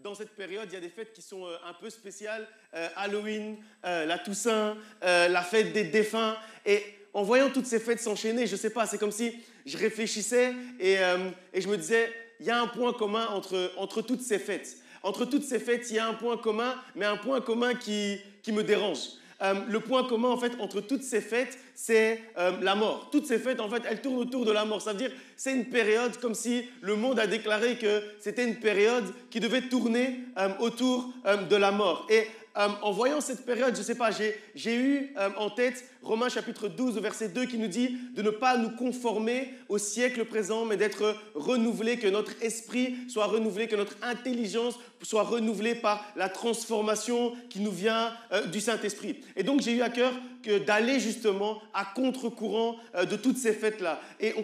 Dans cette période, il y a des fêtes qui sont un peu spéciales. Halloween, la Toussaint, la fête des défunts. Et en voyant toutes ces fêtes s'enchaîner, je ne sais pas, c'est comme si je réfléchissais et je me disais, il y a un point commun entre toutes ces fêtes. Entre toutes ces fêtes, il y a un point commun, mais un point commun qui me dérange. Le point commun, en fait, entre toutes ces fêtes, c'est la mort. Toutes ces fêtes, en fait, elles tournent autour de la mort. Ça veut dire, c'est une période comme si le monde a déclaré que c'était une période qui devait tourner autour de la mort. Et en voyant cette période, je ne sais pas, j'ai eu en tête Romains chapitre 12, verset 2 qui nous dit de ne pas nous conformer au siècle présent, mais d'être renouvelé, que notre esprit soit renouvelé, que notre intelligence soit renouvelée par la transformation qui nous vient du Saint-Esprit. Et donc, j'ai eu à cœur d'aller justement à contre-courant de toutes ces fêtes-là.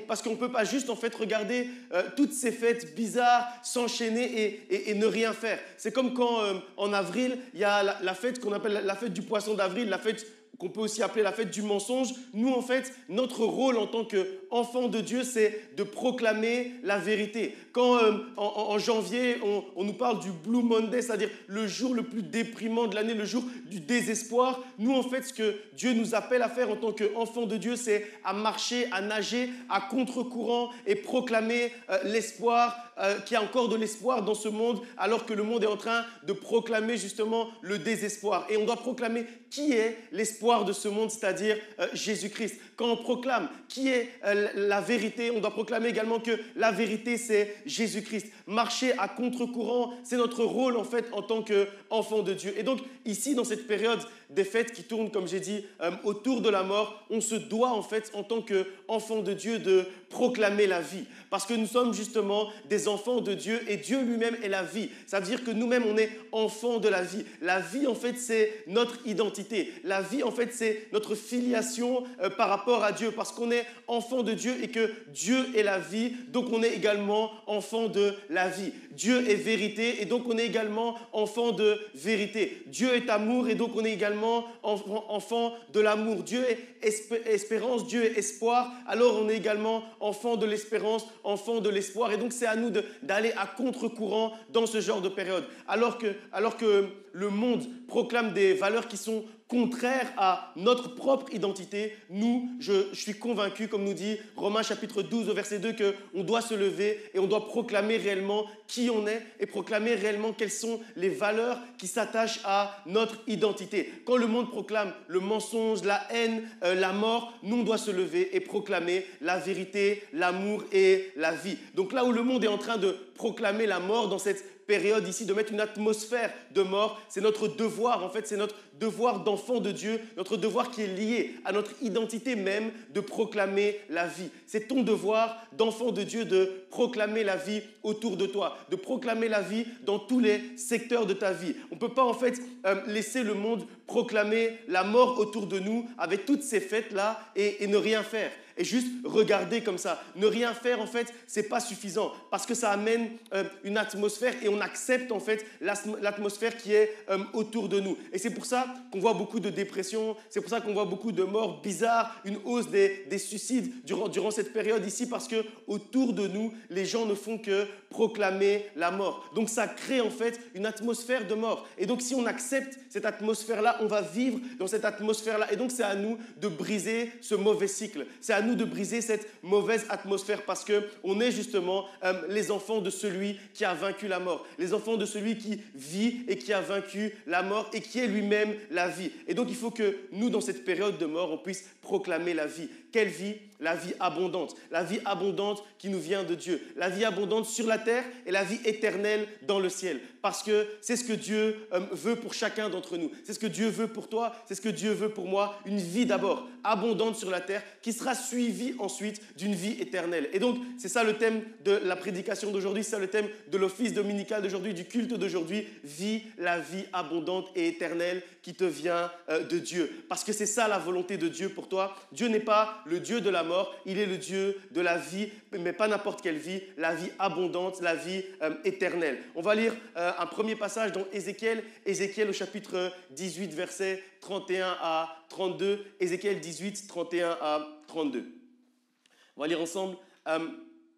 Parce qu'on ne peut pas juste en fait regarder toutes ces fêtes bizarres s'enchaîner et ne rien faire. C'est comme quand en avril, il y a la fête qu'on appelle la fête du poisson d'avril, la fête qu'on peut aussi appeler la fête du mensonge. Nous, en fait, notre rôle en tant qu'enfants de Dieu, c'est de proclamer la vérité. Quand en janvier, on nous parle du Blue Monday, c'est-à-dire le jour le plus déprimant de l'année, le jour du désespoir, nous, en fait, ce que Dieu nous appelle à faire en tant qu'enfants de Dieu, c'est à marcher, à nager, à contre-courant et proclamer l'espoir, qu'il y a encore de l'espoir dans ce monde, alors que le monde est en train de proclamer justement le désespoir. Et on doit proclamer qui est l'espoir de ce monde, c'est-à-dire Jésus-Christ. Quand on proclame qui est la vérité, on doit proclamer également que la vérité, c'est Jésus-Christ. Marcher à contre-courant, c'est notre rôle en fait en tant qu'enfant de Dieu. Et donc ici, dans cette période des fêtes qui tournent, comme j'ai dit, autour de la mort, on se doit en fait en tant qu'enfant de Dieu de proclamer la vie. Parce que nous sommes justement des enfants de Dieu et Dieu lui-même est la vie. Ça veut dire que nous-mêmes, on est enfants de la vie. La vie, en fait, c'est notre identité. La vie, en fait, c'est notre filiation par rapport à Dieu. Parce qu'on est enfant de Dieu et que Dieu est la vie, donc on est également enfant de la vie. Dieu est vérité et donc on est également enfant de vérité. Dieu est amour et donc on est également enfant de l'amour. Dieu est espérance, Dieu est espoir, alors on est également enfant de l'espérance, enfant de l'espoir. Et donc c'est à nous d'aller à contre-courant dans ce genre de période. Alors que le monde proclame des valeurs qui sont contraires à notre propre identité, je suis convaincu, comme nous dit Romains chapitre 12, verset 2, qu'on doit se lever et on doit proclamer réellement qui on est et proclamer réellement quelles sont les valeurs qui s'attachent à notre identité. Quand le monde proclame le mensonge, la haine, la mort, nous on doit se lever et proclamer la vérité, l'amour et la vie. Donc là où le monde est en train de proclamer la mort dans cette période ici, de mettre une atmosphère de mort, c'est notre devoir, en fait, c'est notre devoir d'enfant de Dieu, notre devoir qui est lié à notre identité même de proclamer la vie. C'est ton devoir d'enfant de Dieu de proclamer la vie autour de toi, de proclamer la vie dans tous les secteurs de ta vie. On ne peut pas en fait laisser le monde proclamer la mort autour de nous avec toutes ces fêtes-là et ne rien faire. Et juste regarder comme ça. Ne rien faire, en fait, ce n'est pas suffisant parce que ça amène une atmosphère et on accepte, en fait, l'atmosphère qui est autour de nous. Et c'est pour ça qu'on voit beaucoup de dépression, c'est pour ça qu'on voit beaucoup de morts bizarres, une hausse des suicides durant cette période ici parce que autour de nous, les gens ne font que proclamer la mort. Donc ça crée, en fait, une atmosphère de mort. Et donc si on accepte cette atmosphère-là, on va vivre dans cette atmosphère-là. Et donc c'est à nous de briser ce mauvais cycle. C'est à nous de briser cette mauvaise atmosphère parce qu'on est justement les enfants de celui qui a vaincu la mort, les enfants de celui qui vit et qui a vaincu la mort et qui est lui-même la vie. Et donc il faut que nous, dans cette période de mort, on puisse proclamer la vie. Quelle vie? La vie abondante qui nous vient de Dieu, la vie abondante sur la terre et la vie éternelle dans le ciel. Parce que c'est ce que Dieu veut pour chacun d'entre nous. C'est ce que Dieu veut pour toi, c'est ce que Dieu veut pour moi. Une vie d'abord abondante sur la terre qui sera suivie ensuite d'une vie éternelle. Et donc, c'est ça le thème de la prédication d'aujourd'hui, c'est ça le thème de l'office dominical d'aujourd'hui, du culte d'aujourd'hui. Vis la vie abondante et éternelle qui te vient de Dieu. Parce que c'est ça la volonté de Dieu pour toi. Dieu n'est pas le Dieu de la mort, il est le Dieu de la vie, mais pas n'importe quelle vie, la vie abondante, la vie éternelle. On va lire un premier passage dans Ézéchiel au chapitre 18, versets 31 à 32. Ézéchiel 18, 31 à 32. On va lire ensemble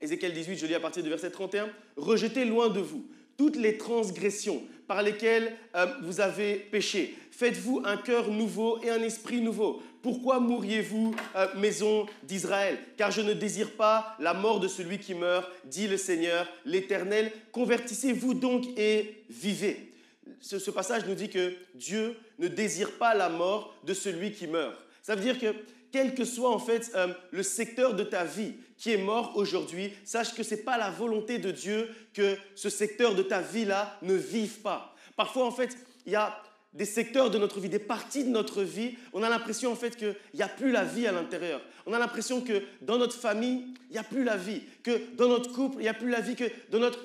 Ézéchiel 18, je lis à partir du verset 31. « Rejetez loin de vous toutes les transgressions par lesquelles vous avez péché. Faites-vous un cœur nouveau et un esprit nouveau. Pourquoi mourriez-vous, maison d'Israël? Car je ne désire pas la mort de celui qui meurt, dit le Seigneur, l'Éternel. Convertissez-vous donc et vivez. Ce passage nous dit que Dieu ne désire pas la mort de celui qui meurt. Ça veut dire que quel que soit en fait le secteur de ta vie qui est mort aujourd'hui, sache que ce n'est pas la volonté de Dieu que ce secteur de ta vie-là ne vive pas. Parfois, en fait, il y a des secteurs de notre vie, des parties de notre vie, on a l'impression en fait qu'il n'y a plus la vie à l'intérieur. On a l'impression que dans notre famille, il n'y a plus la vie, que dans notre couple, il n'y a plus la vie, que dans notre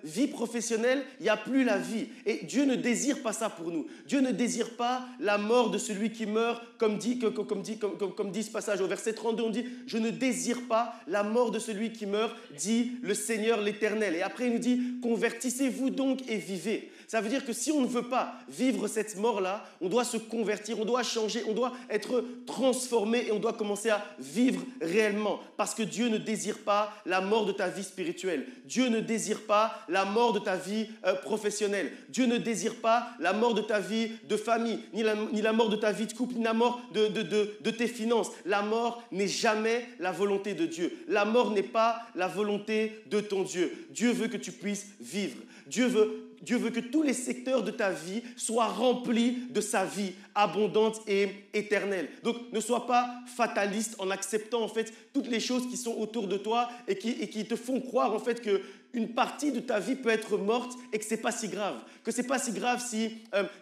vie professionnelle, il n'y a plus la vie. Et Dieu ne désire pas ça pour nous. Dieu ne désire pas la mort de celui qui meurt, comme dit ce passage au verset 32, on dit « Je ne désire pas la mort de celui qui meurt, dit le Seigneur l'Éternel. » Et après, il nous dit « Convertissez-vous donc et vivez. » Ça veut dire que si on ne veut pas vivre cette mort-là, on doit se convertir, on doit changer, on doit être transformé et on doit commencer à vivre réellement. Parce que Dieu ne désire pas la mort de ta vie spirituelle. Dieu ne désire pas la mort de ta vie professionnelle. Dieu ne désire pas la mort de ta vie de famille, ni la mort de ta vie de couple, ni la mort de tes finances. La mort n'est jamais la volonté de Dieu. La mort n'est pas la volonté de ton Dieu. Dieu veut que tu puisses vivre. Dieu veut que tous les secteurs de ta vie soient remplis de sa vie abondante et éternelle. Donc, ne sois pas fataliste en acceptant en fait toutes les choses qui sont autour de toi et qui te font croire en fait qu'une partie de ta vie peut être morte et que ce n'est pas si grave. Que ce n'est pas si grave si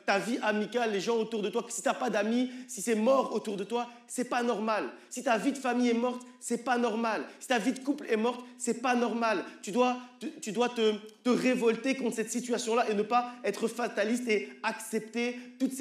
ta vie amicale, les gens autour de toi, que si tu n'as pas d'amis, si c'est mort autour de toi, ce n'est pas normal. Si ta vie de famille est morte, ce n'est pas normal. Si ta vie de couple est morte, ce n'est pas normal. Tu dois te révolter contre cette situation-là et ne pas être fataliste et accepter toutes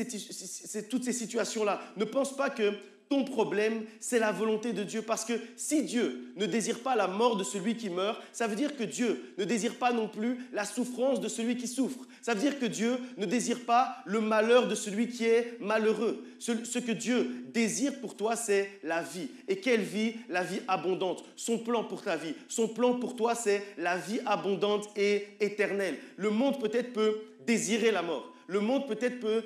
ces situations-là. Ne pense pas que ton problème, c'est la volonté de Dieu. Parce que si Dieu ne désire pas la mort de celui qui meurt, ça veut dire que Dieu ne désire pas non plus la souffrance de celui qui souffre. Ça veut dire que Dieu ne désire pas le malheur de celui qui est malheureux. Ce que Dieu désire pour toi, c'est la vie. Et quelle vie? La vie abondante. Son plan pour ta vie. Son plan pour toi, c'est la vie abondante et éternelle. Le monde peut-être peut désirer la mort. Le monde peut-être peut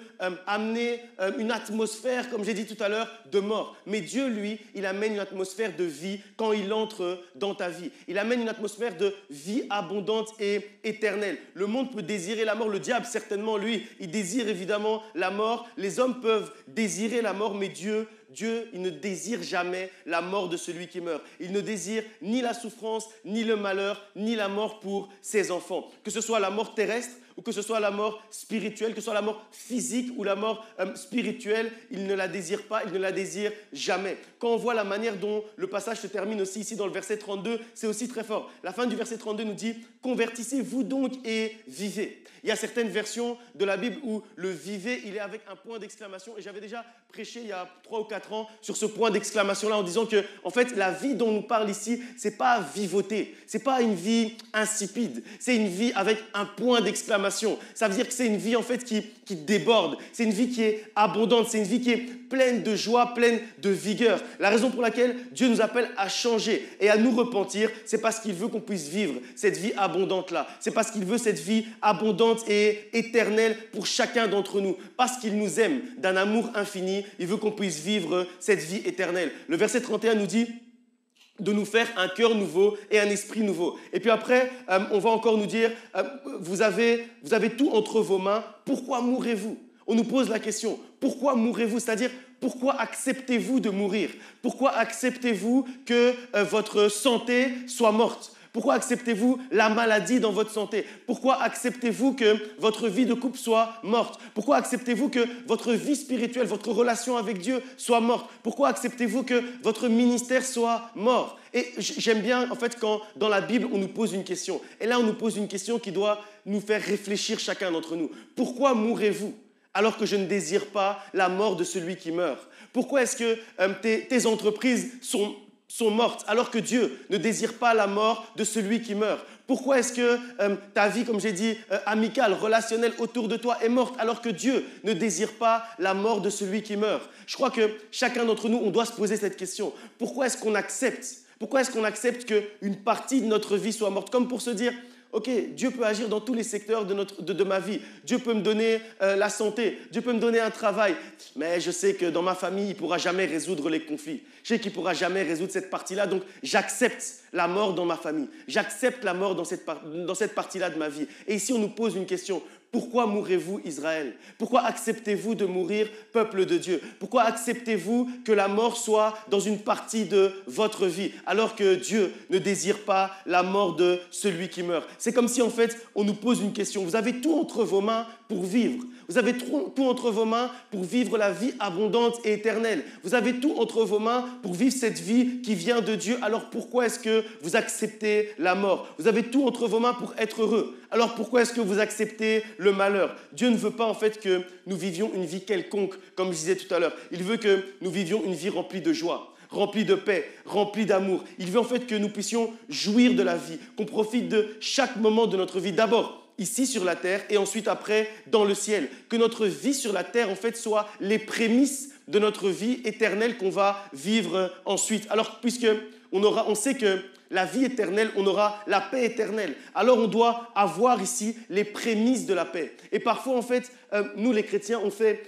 amener une atmosphère, comme j'ai dit tout à l'heure, de mort. Mais Dieu, lui, il amène une atmosphère de vie quand il entre dans ta vie. Il amène une atmosphère de vie abondante et éternelle. Le monde peut désirer la mort. Le diable, certainement, lui, il désire évidemment la mort. Les hommes peuvent désirer la mort, mais Dieu, il ne désire jamais la mort de celui qui meurt. Il ne désire ni la souffrance, ni le malheur, ni la mort pour ses enfants. Que ce soit la mort terrestre, ou que ce soit la mort spirituelle, que ce soit la mort physique ou la mort spirituelle, il ne la désire pas, il ne la désire jamais. Quand on voit la manière dont le passage se termine aussi ici dans le verset 32, c'est aussi très fort. La fin du verset 32 nous dit « Convertissez-vous donc et vivez ». Il y a certaines versions de la Bible où le « vivez », il est avec un point d'exclamation. Et j'avais déjà prêché il y a 3 ou 4 ans sur ce point d'exclamation-là en disant que, en fait, la vie dont on nous parle ici, ce n'est pas vivoter, ce n'est pas une vie insipide, c'est une vie avec un point d'exclamation. Ça veut dire que c'est une vie en fait qui déborde, c'est une vie qui est abondante, c'est une vie qui est pleine de joie, pleine de vigueur. La raison pour laquelle Dieu nous appelle à changer et à nous repentir, c'est parce qu'il veut qu'on puisse vivre cette vie abondante-là. C'est parce qu'il veut cette vie abondante et éternelle pour chacun d'entre nous. Parce qu'il nous aime d'un amour infini, il veut qu'on puisse vivre cette vie éternelle. Le verset 31 nous dit de nous faire un cœur nouveau et un esprit nouveau. Et puis après, on va encore nous dire, vous avez tout entre vos mains, pourquoi mourrez-vous? On nous pose la question, pourquoi mourrez-vous? C'est-à-dire, pourquoi acceptez-vous de mourir? Pourquoi acceptez-vous que votre santé soit morte? Pourquoi acceptez-vous la maladie dans votre santé? Pourquoi acceptez-vous que votre vie de couple soit morte? Pourquoi acceptez-vous que votre vie spirituelle, votre relation avec Dieu soit morte? Pourquoi acceptez-vous que votre ministère soit mort? Et j'aime bien, en fait, quand dans la Bible, on nous pose une question. Et là, on nous pose une question qui doit nous faire réfléchir chacun d'entre nous. Pourquoi mourrez-vous alors que je ne désire pas la mort de celui qui meurt? Pourquoi est-ce que tes entreprises sont mortes alors que Dieu ne désire pas la mort de celui qui meurt? Pourquoi est-ce que ta vie, comme j'ai dit, amicale, relationnelle autour de toi est morte alors que Dieu ne désire pas la mort de celui qui meurt? Je crois que chacun d'entre nous, on doit se poser cette question. Pourquoi est-ce qu'on accepte qu'une partie de notre vie soit morte? Comme pour se dire, ok, Dieu peut agir dans tous les secteurs de ma vie. Dieu peut me donner la santé, Dieu peut me donner un travail. Mais je sais que dans ma famille, il ne pourra jamais résoudre les conflits. Je sais qu'il ne pourra jamais résoudre cette partie-là, donc j'accepte la mort dans ma famille. J'accepte la mort dans cette partie-là de ma vie. Et ici, on nous pose une question. Pourquoi mourrez-vous, Israël? Pourquoi acceptez-vous de mourir, peuple de Dieu? Pourquoi acceptez-vous que la mort soit dans une partie de votre vie, alors que Dieu ne désire pas la mort de celui qui meurt? C'est comme si, en fait, on nous pose une question. Vous avez tout entre vos mains pour vivre. Vous avez tout entre vos mains pour vivre la vie abondante et éternelle. Vous avez tout entre vos mains pour vivre cette vie qui vient de Dieu. Alors pourquoi est-ce que vous acceptez la mort? Vous avez tout entre vos mains pour être heureux. Alors pourquoi est-ce que vous acceptez le malheur? Dieu ne veut pas en fait que nous vivions une vie quelconque, comme je disais tout à l'heure. Il veut que nous vivions une vie remplie de joie, remplie de paix, remplie d'amour. Il veut en fait que nous puissions jouir de la vie, qu'on profite de chaque moment de notre vie. D'abord, ici sur la terre et ensuite après dans le ciel. Que notre vie sur la terre en fait soit les prémices de notre vie éternelle qu'on va vivre ensuite. Alors puisque on sait que la vie éternelle, on aura la paix éternelle. Alors on doit avoir ici les prémices de la paix. Et parfois en fait, nous les chrétiens, on fait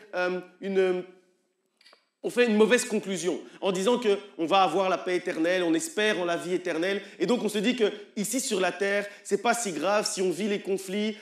une mauvaise conclusion en disant qu'on va avoir la paix éternelle, on espère en la vie éternelle. Et donc, on se dit qu'ici sur la terre, ce n'est pas si grave si on vit les conflits.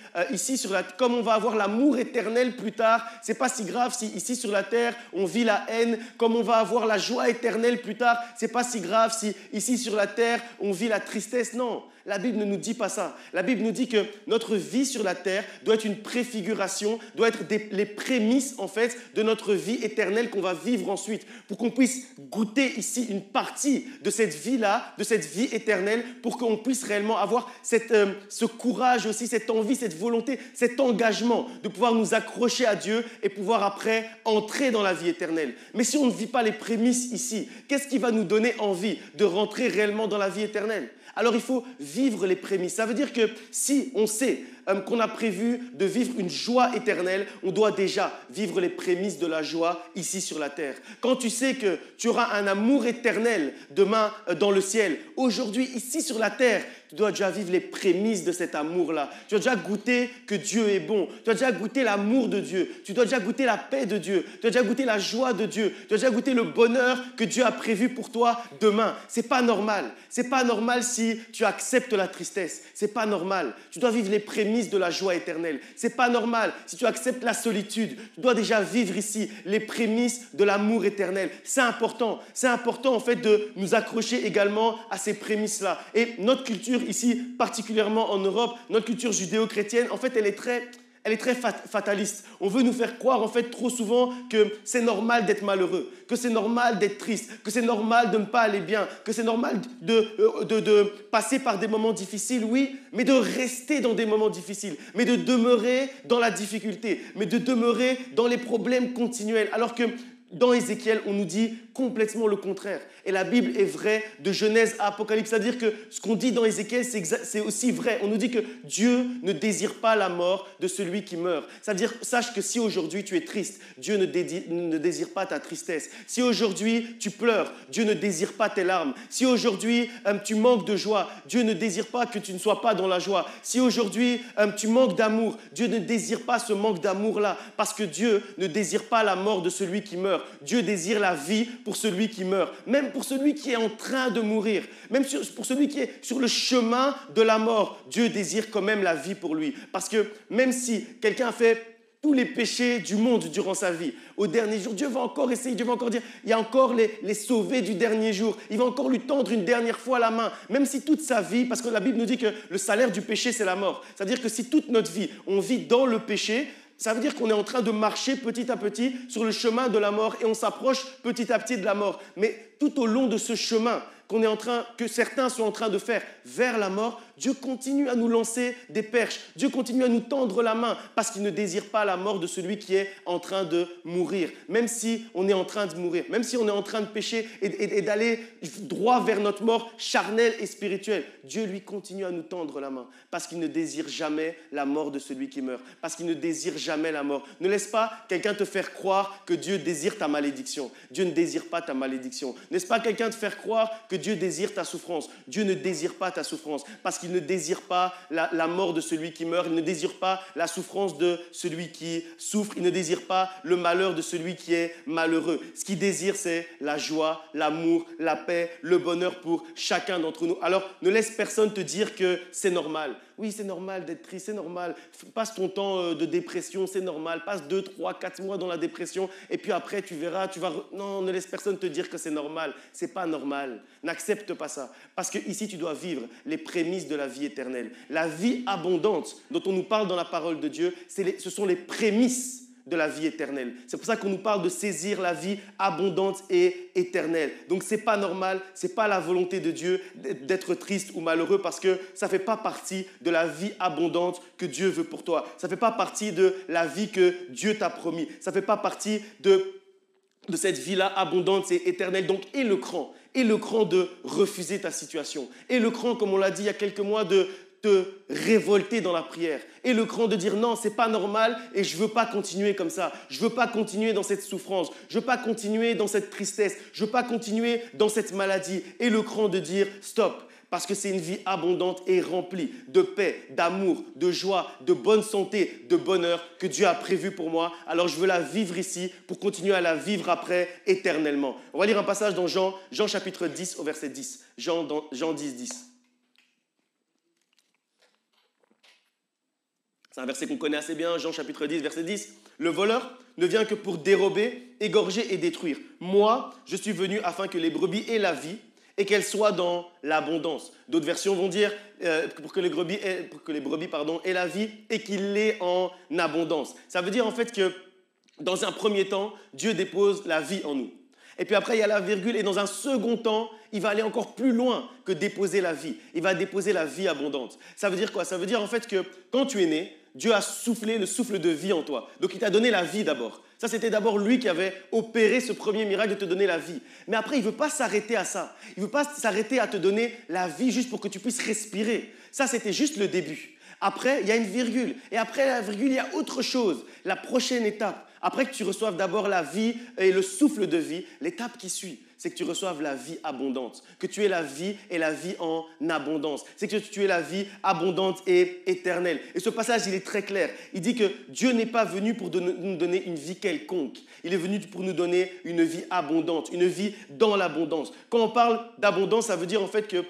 Comme on va avoir l'amour éternel plus tard, ce n'est pas si grave si ici sur la terre, on vit la haine. Comme on va avoir la joie éternelle plus tard, ce n'est pas si grave si ici sur la terre, on vit la tristesse. Non, la Bible ne nous dit pas ça. La Bible nous dit que notre vie sur la terre doit être une préfiguration, doit être les prémices en fait de notre vie éternelle qu'on va vivre ensuite, pour qu'on puisse goûter ici une partie de cette vie-là, de cette vie éternelle, pour qu'on puisse réellement avoir ce courage aussi, cette envie, cette volonté, cet engagement de pouvoir nous accrocher à Dieu et pouvoir après entrer dans la vie éternelle. Mais si on ne vit pas les prémices ici, qu'est-ce qui va nous donner envie de rentrer réellement dans la vie éternelle? Alors il faut vivre les prémices. Ça veut dire que si on sait qu'on a prévu de vivre une joie éternelle, on doit déjà vivre les prémices de la joie ici sur la terre. Quand tu sais que tu auras un amour éternel demain dans le ciel, aujourd'hui ici sur la terre, tu dois déjà vivre les prémices de cet amour-là. Tu dois déjà goûter que Dieu est bon. Tu dois déjà goûter l'amour de Dieu. Tu dois déjà goûter la paix de Dieu. Tu dois déjà goûter la joie de Dieu. Tu dois déjà goûter le bonheur que Dieu a prévu pour toi demain. C'est pas normal. C'est pas normal si tu acceptes la tristesse. C'est pas normal. Tu dois vivre les prémices de la joie éternelle. C'est pas normal si tu acceptes la solitude. Tu dois déjà vivre ici les prémices de l'amour éternel. C'est important. C'est important en fait de nous accrocher également à ces prémices-là. Et notre culture ici, particulièrement en Europe, notre culture judéo-chrétienne, en fait, elle est très fataliste. On veut nous faire croire, en fait, trop souvent que c'est normal d'être malheureux, que c'est normal d'être triste, que c'est normal de ne pas aller bien, que c'est normal de passer par des moments difficiles, oui, mais de rester dans des moments difficiles, mais de demeurer dans la difficulté, mais de demeurer dans les problèmes continuels, alors que dans Ézéchiel, on nous dit complètement le contraire. Et la Bible est vraie de Genèse à Apocalypse. C'est-à-dire que ce qu'on dit dans Ézéchiel, c'est aussi vrai. On nous dit que Dieu ne désire pas la mort de celui qui meurt. C'est-à-dire, sache que si aujourd'hui tu es triste, Dieu ne désire pas ta tristesse. Si aujourd'hui tu pleures, Dieu ne désire pas tes larmes. Si aujourd'hui tu manques de joie, Dieu ne désire pas que tu ne sois pas dans la joie. Si aujourd'hui tu manques d'amour, Dieu ne désire pas ce manque d'amour-là. Parce que Dieu ne désire pas la mort de celui qui meurt. Dieu désire la vie pour celui qui meurt, même pour celui qui est en train de mourir, même pour celui qui est sur le chemin de la mort. Dieu désire quand même la vie pour lui. Parce que même si quelqu'un a fait tous les péchés du monde durant sa vie, au dernier jour, Dieu va encore essayer, Dieu va encore dire, il y a encore les sauver du dernier jour. Il va encore lui tendre une dernière fois la main, même si toute sa vie, parce que la Bible nous dit que le salaire du péché, c'est la mort. C'est-à-dire que si toute notre vie, on vit dans le péché, ça veut dire qu'on est en train de marcher petit à petit sur le chemin de la mort et on s'approche petit à petit de la mort. Mais tout au long de ce chemin que certains sont en train de faire vers la mort, Dieu continue à nous lancer des perches. Dieu continue à nous tendre la main parce qu'il ne désire pas la mort de celui qui est en train de mourir. Même si on est en train de mourir, même si on est en train de pécher et d'aller droit vers notre mort charnelle et spirituelle, Dieu lui continue à nous tendre la main parce qu'il ne désire jamais la mort de celui qui meurt, parce qu'il ne désire jamais la mort. Ne laisse pas quelqu'un te faire croire que Dieu désire ta malédiction. Dieu ne désire pas ta malédiction. N'est-ce pas quelqu'un de faire croire que Dieu désire ta souffrance? Dieu ne désire pas ta souffrance parce qu'il ne désire pas la mort de celui qui meurt. Il ne désire pas la souffrance de celui qui souffre. Il ne désire pas le malheur de celui qui est malheureux. Ce qu'il désire, c'est la joie, l'amour, la paix, le bonheur pour chacun d'entre nous. Alors, ne laisse personne te dire que c'est normal. Oui, c'est normal d'être triste, c'est normal. Passe ton temps de dépression, c'est normal. Passe 2, 3, 4 mois dans la dépression et puis après, tu verras, Non, ne laisse personne te dire que c'est normal. Ce n'est pas normal. N'accepte pas ça. Parce que ici, tu dois vivre les prémices de la vie éternelle. La vie abondante dont on nous parle dans la parole de Dieu, ce sont les prémices de la vie éternelle. C'est pour ça qu'on nous parle de saisir la vie abondante et éternelle. Donc, ce n'est pas normal, ce n'est pas la volonté de Dieu d'être triste ou malheureux parce que ça ne fait pas partie de la vie abondante que Dieu veut pour toi. Ça ne fait pas partie de la vie que Dieu t'a promis. Ça ne fait pas partie de cette vie-là abondante et éternelle. Donc, et le cran de refuser ta situation. Et le cran, comme on l'a dit il y a quelques mois, de te révolter dans la prière. Et le cran de dire non, c'est pas normal et je veux pas continuer comme ça. Je veux pas continuer dans cette souffrance. Je veux pas continuer dans cette tristesse. Je veux pas continuer dans cette maladie. Et le cran de dire stop. Parce que c'est une vie abondante et remplie de paix, d'amour, de joie, de bonne santé, de bonheur que Dieu a prévu pour moi. Alors je veux la vivre ici pour continuer à la vivre après éternellement. On va lire un passage dans Jean chapitre 10 au verset 10. Jean 10, 10. C'est un verset qu'on connaît assez bien, Jean chapitre 10, verset 10. Le voleur ne vient que pour dérober, égorger et détruire. Moi, je suis venu afin que les brebis aient la vie et qu'elles soient dans l'abondance. D'autres versions vont dire pour que les brebis aient la vie et qu'il l'ait en abondance. Ça veut dire en fait que dans un premier temps, Dieu dépose la vie en nous. Et puis après, il y a la virgule et dans un second temps, il va aller encore plus loin que déposer la vie. Il va déposer la vie abondante. Ça veut dire quoi? Ça veut dire en fait que quand tu es né, Dieu a soufflé le souffle de vie en toi. Donc, il t'a donné la vie d'abord. Ça, c'était d'abord lui qui avait opéré ce premier miracle de te donner la vie. Mais après, il ne veut pas s'arrêter à ça. Il ne veut pas s'arrêter à te donner la vie juste pour que tu puisses respirer. Ça, c'était juste le début. Après, il y a une virgule. Et après la virgule, il y a autre chose. La prochaine étape. Après que tu reçoives d'abord la vie et le souffle de vie, l'étape qui suit, c'est que tu reçoives la vie abondante, que tu aies la vie et la vie en abondance. C'est que tu aies la vie abondante et éternelle. Et ce passage, il est très clair. Il dit que Dieu n'est pas venu pour nous donner une vie quelconque. Il est venu pour nous donner une vie abondante, une vie dans l'abondance. Quand on parle d'abondance, ça veut dire en fait que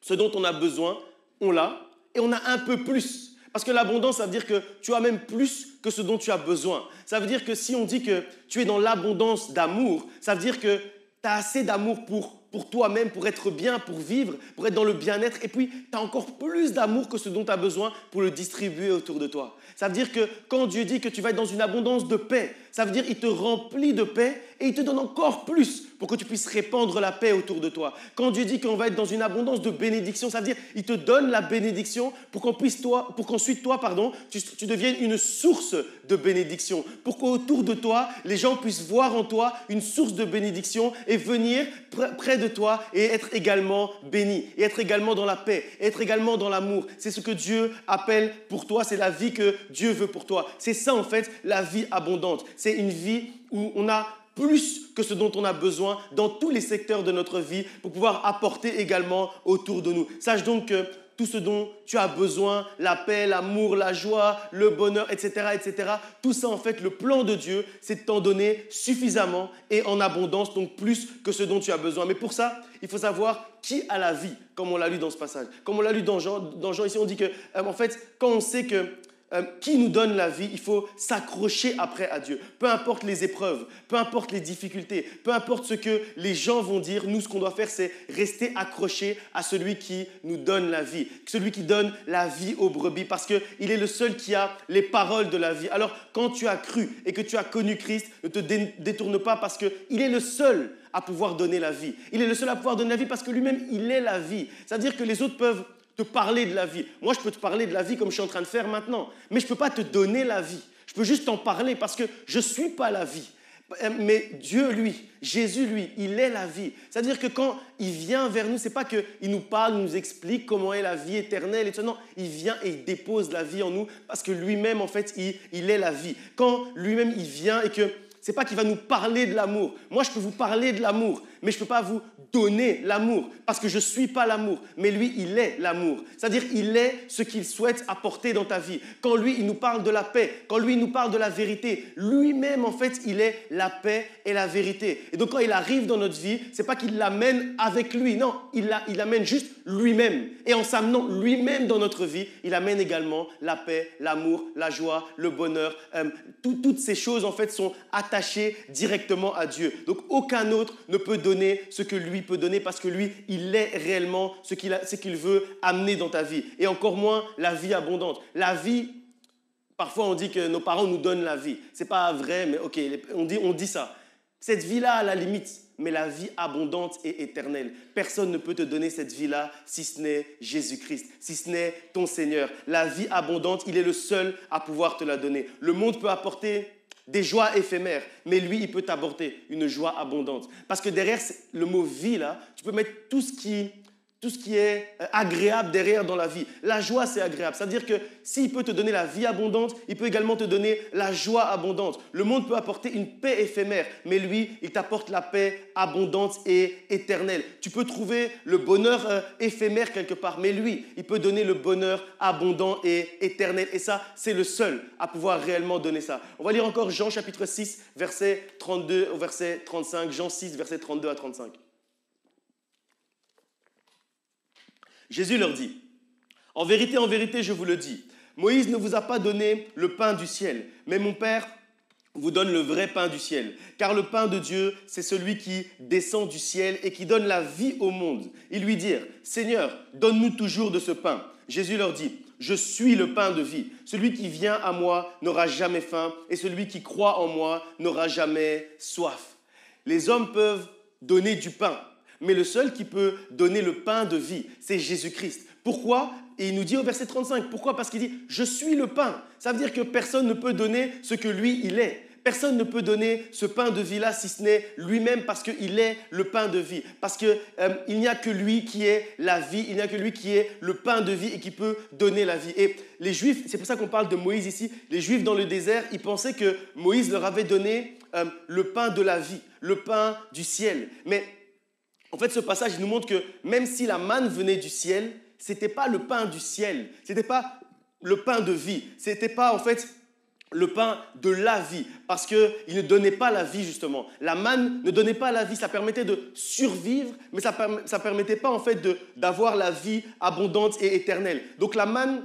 ce dont on a besoin, on l'a et on a un peu plus. Parce que l'abondance, ça veut dire que tu as même plus que ce dont tu as besoin. Ça veut dire que si on dit que tu es dans l'abondance d'amour, ça veut dire que tu as assez d'amour pour toi-même, pour être bien, pour vivre, pour être dans le bien-être. Et puis, tu as encore plus d'amour que ce dont tu as besoin pour le distribuer autour de toi. Ça veut dire que quand Dieu dit que tu vas être dans une abondance de paix, ça veut dire qu'il te remplit de paix et il te donne encore plus pour que tu puisses répandre la paix autour de toi. Quand Dieu dit qu'on va être dans une abondance de bénédiction, ça veut dire qu'il te donne la bénédiction pour qu'ensuite toi, tu deviennes une source de bénédiction. Pour qu'autour de toi, les gens puissent voir en toi une source de bénédiction et venir près de toi et être également bénis, et être également dans la paix, et être également dans l'amour. C'est ce que Dieu appelle pour toi, c'est la vie que Dieu veut pour toi. C'est ça en fait la vie abondante. C'est une vie où on a plus que ce dont on a besoin dans tous les secteurs de notre vie pour pouvoir apporter également autour de nous. Sache donc que tout ce dont tu as besoin, la paix, l'amour, la joie, le bonheur, etc., tout ça, en fait, le plan de Dieu, c'est de t'en donner suffisamment et en abondance, donc plus que ce dont tu as besoin. Mais pour ça, il faut savoir qui a la vie, comme on l'a lu dans ce passage. Comme on l'a lu dans Jean, ici, on dit que, en fait, quand on sait que qui nous donne la vie, il faut s'accrocher après à Dieu. Peu importe les épreuves, peu importe les difficultés, peu importe ce que les gens vont dire, nous, ce qu'on doit faire, c'est rester accroché à celui qui nous donne la vie, celui qui donne la vie aux brebis, parce qu'il est le seul qui a les paroles de la vie. Alors, quand tu as cru et que tu as connu Christ, ne te détourne pas parce qu'il est le seul à pouvoir donner la vie. Il est le seul à pouvoir donner la vie parce que lui-même, il est la vie. C'est-à-dire que les autres peuvent te parler de la vie. Moi, je peux te parler de la vie comme je suis en train de faire maintenant, mais je ne peux pas te donner la vie. Je peux juste t'en parler parce que je ne suis pas la vie. Mais Dieu, lui, Jésus, lui, il est la vie. C'est-à-dire que quand il vient vers nous, ce n'est pas qu'il nous parle, il nous explique comment est la vie éternelle et tout ça. Non, il vient et il dépose la vie en nous parce que lui-même, en fait, il est la vie. Quand lui-même, il vient et que c'est pas qu'il va nous parler de l'amour. Moi, je peux vous parler de l'amour, mais je ne peux pas vous donner l'amour parce que je ne suis pas l'amour. Mais lui, il est l'amour. C'est-à-dire, il est ce qu'il souhaite apporter dans ta vie. Quand lui, il nous parle de la paix, quand lui, il nous parle de la vérité, lui-même, en fait, il est la paix et la vérité. Et donc, quand il arrive dans notre vie, ce n'est pas qu'il l'amène avec lui. Non, il l'amène juste lui-même. Et en s'amenant lui-même dans notre vie, il amène également la paix, l'amour, la joie, le bonheur. Toutes ces choses, en fait, sont attachées directement à Dieu. Donc, aucun autre ne peut donner ce que lui peut donner parce que lui, il est réellement ce qu'il veut amener dans ta vie. Et encore moins la vie abondante. La vie, parfois on dit que nos parents nous donnent la vie. Ce n'est pas vrai, mais ok, on dit ça. Cette vie-là, à la limite, mais la vie abondante et éternelle. Personne ne peut te donner cette vie-là si ce n'est Jésus-Christ, si ce n'est ton Seigneur. La vie abondante, il est le seul à pouvoir te la donner. Le monde peut apporter des joies éphémères, mais lui, il peut t'apporter une joie abondante. Parce que derrière le mot « vie », là, tu peux mettre tout ce qui est agréable derrière dans la vie. La joie, c'est agréable. C'est-à-dire que s'il peut te donner la vie abondante, il peut également te donner la joie abondante. Le monde peut apporter une paix éphémère, mais lui, il t'apporte la paix abondante et éternelle. Tu peux trouver le bonheur éphémère quelque part, mais lui, il peut donner le bonheur abondant et éternel. Et ça, c'est le seul à pouvoir réellement donner ça. On va lire encore Jean chapitre 6, verset 32 au verset 35. Jean 6, verset 32 à 35. Jésus leur dit, « en vérité, je vous le dis, Moïse ne vous a pas donné le pain du ciel, mais mon Père vous donne le vrai pain du ciel. Car le pain de Dieu, c'est celui qui descend du ciel et qui donne la vie au monde. » Ils lui dirent, « Seigneur, donne-nous toujours de ce pain. » Jésus leur dit, « Je suis le pain de vie. Celui qui vient à moi n'aura jamais faim et celui qui croit en moi n'aura jamais soif. » Les hommes peuvent donner du pain. Mais le seul qui peut donner le pain de vie, c'est Jésus-Christ. Pourquoi ? Et il nous dit au verset 35, pourquoi ? Parce qu'il dit « Je suis le pain ». Ça veut dire que personne ne peut donner ce que lui, il est. Personne ne peut donner ce pain de vie-là si ce n'est lui-même parce qu'il est le pain de vie. Parce qu'il n'y a que lui qui est la vie, il n'y a que lui qui est le pain de vie et qui peut donner la vie. Et les Juifs, c'est pour ça qu'on parle de Moïse ici, les Juifs dans le désert, ils pensaient que Moïse leur avait donné le pain de la vie, le pain du ciel. Mais en fait, ce passage il nous montre que même si la manne venait du ciel, ce n'était pas le pain du ciel, ce n'était pas le pain de vie, ce n'était pas en fait le pain de la vie, parce qu'il ne donnait pas la vie justement. La manne ne donnait pas la vie, ça permettait de survivre, mais ça ne permettait pas en fait d'avoir la vie abondante et éternelle. Donc la manne,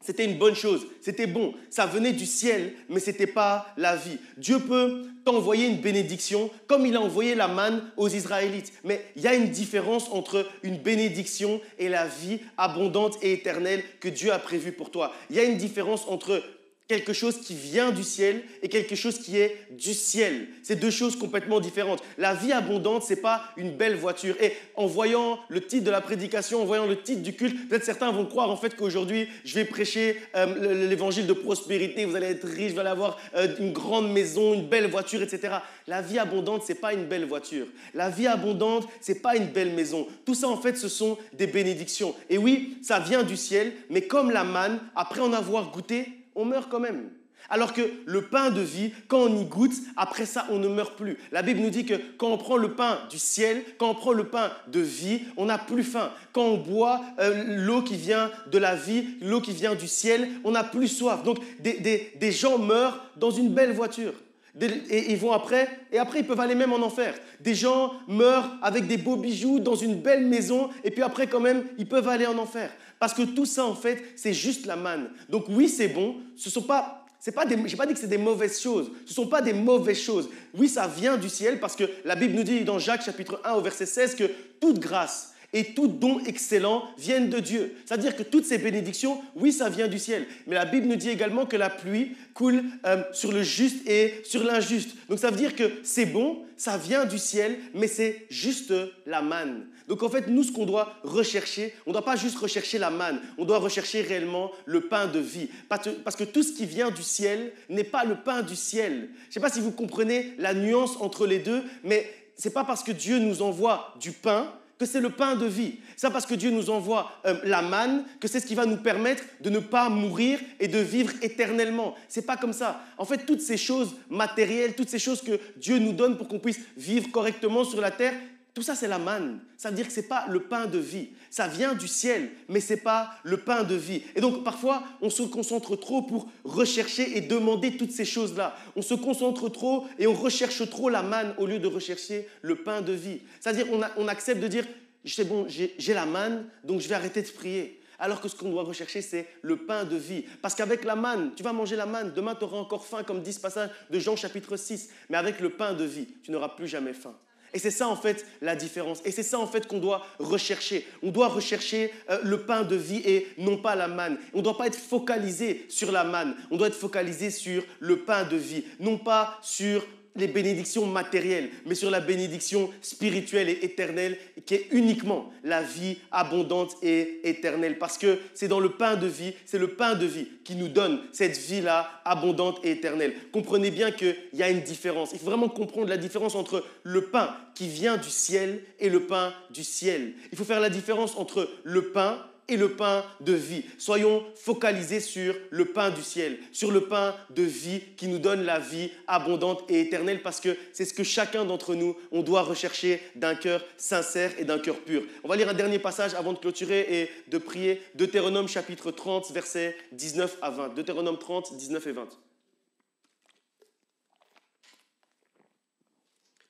c'était une bonne chose, c'était bon, ça venait du ciel, mais ce n'était pas la vie. Dieu peut t'envoyer une bénédiction comme il a envoyé la manne aux Israélites. Mais il y a une différence entre une bénédiction et la vie abondante et éternelle que Dieu a prévue pour toi. Il y a une différence entre quelque chose qui vient du ciel et quelque chose qui est du ciel. C'est deux choses complètement différentes. La vie abondante, ce n'est pas une belle voiture. Et en voyant le titre de la prédication, en voyant le titre du culte, peut-être certains vont croire en fait qu'aujourd'hui, je vais prêcher l'évangile de prospérité, vous allez être riche, vous allez avoir une grande maison, une belle voiture, etc. La vie abondante, ce n'est pas une belle voiture. La vie abondante, ce n'est pas une belle maison. Tout ça, en fait, ce sont des bénédictions. Et oui, ça vient du ciel, mais comme la manne, après en avoir goûté, on meurt quand même. Alors que le pain de vie, quand on y goûte, après ça, on ne meurt plus. La Bible nous dit que quand on prend le pain du ciel, quand on prend le pain de vie, on n'a plus faim. Quand on boit l'eau qui vient de la vie, l'eau qui vient du ciel, on n'a plus soif. Donc, des gens meurent dans une belle voiture. Et ils vont après, et après ils peuvent aller même en enfer. Des gens meurent avec des beaux bijoux dans une belle maison, et puis après quand même, ils peuvent aller en enfer. Parce que tout ça, en fait, c'est juste la manne. Donc oui, c'est bon, je n'ai pas dit que c'est des mauvaises choses, ce ne sont pas des mauvaises choses. Oui, ça vient du ciel, parce que la Bible nous dit dans Jacques chapitre 1 au verset 16 que toute grâce et tout don excellent viennent de Dieu. C'est-à-dire que toutes ces bénédictions, oui, ça vient du ciel. Mais la Bible nous dit également que la pluie coule sur le juste et sur l'injuste. Donc ça veut dire que c'est bon, ça vient du ciel, mais c'est juste la manne. Donc en fait, nous, ce qu'on doit rechercher, on ne doit pas juste rechercher la manne, on doit rechercher réellement le pain de vie. Parce que tout ce qui vient du ciel n'est pas le pain du ciel. Je ne sais pas si vous comprenez la nuance entre les deux, mais ce n'est pas parce que Dieu nous envoie du pain que c'est le pain de vie. Ça parce que Dieu nous envoie la manne, que c'est ce qui va nous permettre de ne pas mourir et de vivre éternellement. C'est pas comme ça. En fait, toutes ces choses matérielles, toutes ces choses que Dieu nous donne pour qu'on puisse vivre correctement sur la terre, tout ça, c'est la manne. Ça veut dire que ce n'est pas le pain de vie. Ça vient du ciel, mais ce n'est pas le pain de vie. Et donc, parfois, on se concentre trop pour rechercher et demander toutes ces choses-là. On se concentre trop et on recherche trop la manne au lieu de rechercher le pain de vie. C'est-à-dire on accepte de dire, c'est bon, j'ai la manne, donc je vais arrêter de prier. Alors que ce qu'on doit rechercher, c'est le pain de vie. Parce qu'avec la manne, tu vas manger la manne. Demain, tu auras encore faim, comme dit ce passage de Jean chapitre 6. Mais avec le pain de vie, tu n'auras plus jamais faim. Et c'est ça en fait la différence. Et c'est ça en fait qu'on doit rechercher. On doit rechercher le pain de vie et non pas la manne. On ne doit pas être focalisé sur la manne. On doit être focalisé sur le pain de vie. Non pas sur les bénédictions matérielles, mais sur la bénédiction spirituelle et éternelle qui est uniquement la vie abondante et éternelle. Parce que c'est dans le pain de vie, c'est le pain de vie qui nous donne cette vie-là abondante et éternelle. Comprenez bien qu'il y a une différence. Il faut vraiment comprendre la différence entre le pain qui vient du ciel et le pain du ciel. Il faut faire la différence entre le pain et le pain de vie. Soyons focalisés sur le pain du ciel, sur le pain de vie qui nous donne la vie abondante et éternelle parce que c'est ce que chacun d'entre nous, on doit rechercher d'un cœur sincère et d'un cœur pur. On va lire un dernier passage avant de clôturer et de prier. Deutéronome chapitre 30, versets 19 à 20. Deutéronome 30, 19 et 20.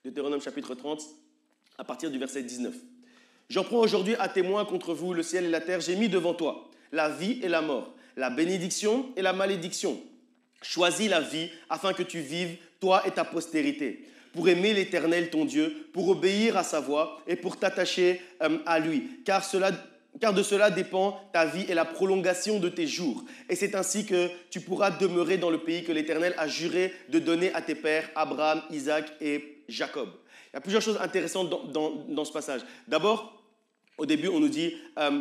Deutéronome chapitre 30, à partir du verset 19. J'en prends aujourd'hui à témoin contre vous, le ciel et la terre. J'ai mis devant toi la vie et la mort, la bénédiction et la malédiction. Choisis la vie afin que tu vives, toi et ta postérité, pour aimer l'Éternel ton Dieu, pour obéir à sa voix et pour t'attacher à lui. Car de cela dépend ta vie et la prolongation de tes jours. Et c'est ainsi que tu pourras demeurer dans le pays que l'Éternel a juré de donner à tes pères, Abraham, Isaac et Jacob. Il y a plusieurs choses intéressantes dans ce passage. D'abord, au début, on nous dit